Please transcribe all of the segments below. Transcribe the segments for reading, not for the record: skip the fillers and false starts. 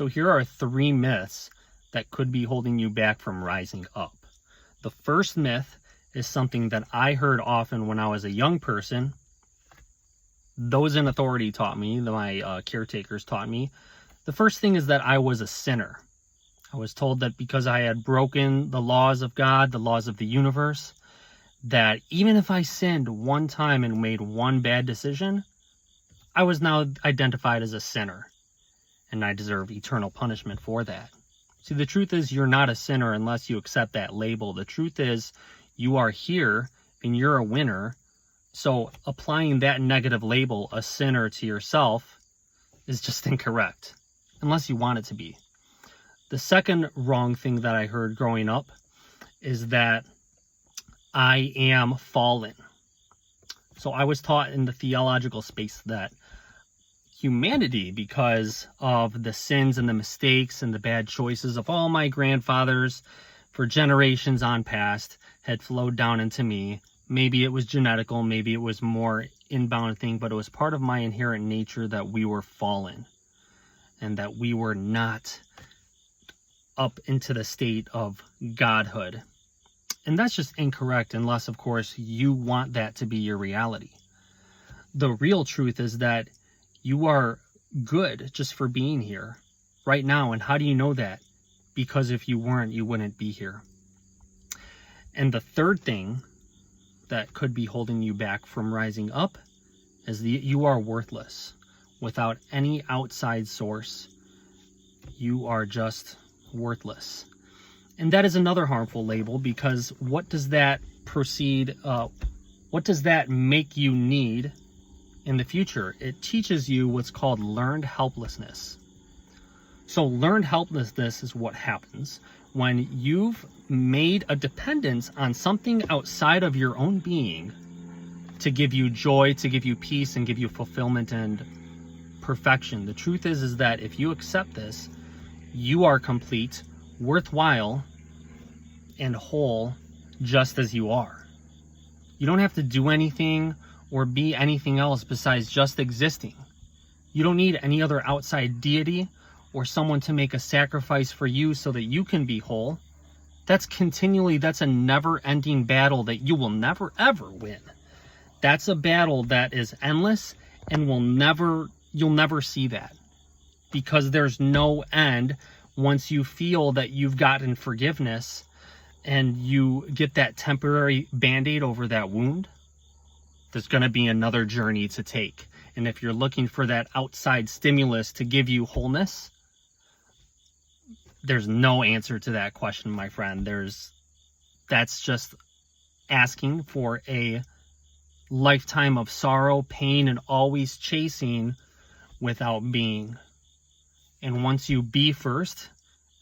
So here are 3 myths that could be holding you back from rising up. The first myth is something that I heard often when I was a young person. Those in authority taught me, my caretakers taught me. The first thing is that I was a sinner. I was told that because I had broken the laws of God, the laws of the universe, that even if I sinned one time and made one bad decision, I was now identified as a sinner, and I deserve eternal punishment for that. See, the truth is you're not a sinner unless you accept that label. The truth is you are here and you're a winner. So applying that negative label, a sinner, to yourself is just incorrect, unless you want it to be. The second wrong thing that I heard growing up is that I am fallen. So I was taught in the theological space that humanity, because of the sins and the mistakes and the bad choices of all my grandfathers for generations on past, had flowed down into me. Maybe it was genetical, maybe it was more inbound thing, but it was part of my inherent nature that we were fallen and that we were not up into the state of godhood. And that's just incorrect unless, of course, you want that to be your reality. The real truth is that you are good just for being here right now. And how do you know that? Because if you weren't, you wouldn't be here. And the third thing that could be holding you back from rising up is you are worthless. Without any outside source, you are just worthless. And that is another harmful label, because what does that make you need in the future? It teaches you what's called learned helplessness. So learned helplessness is what happens when you've made a dependence on something outside of your own being to give you joy, to give you peace, and give you fulfillment and perfection. The truth is that if you accept this, you are complete, worthwhile, and whole just as you are. You don't have to do anything or be anything else besides just existing. You don't need any other outside deity or someone to make a sacrifice for you so that you can be whole. That's a never-ending battle that you will never, ever win. That's a battle that is endless and you'll never see that, because there's no end. Once you feel that you've gotten forgiveness and you get that temporary band-aid over that wound, there's going to be another journey to take. And if you're looking for that outside stimulus to give you wholeness, there's no answer to that question, my friend. That's just asking for a lifetime of sorrow, pain, and always chasing without being. And once you be first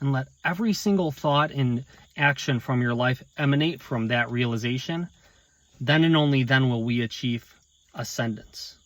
and let every single thought and action from your life emanate from that realization, then and only then will we achieve ascendance.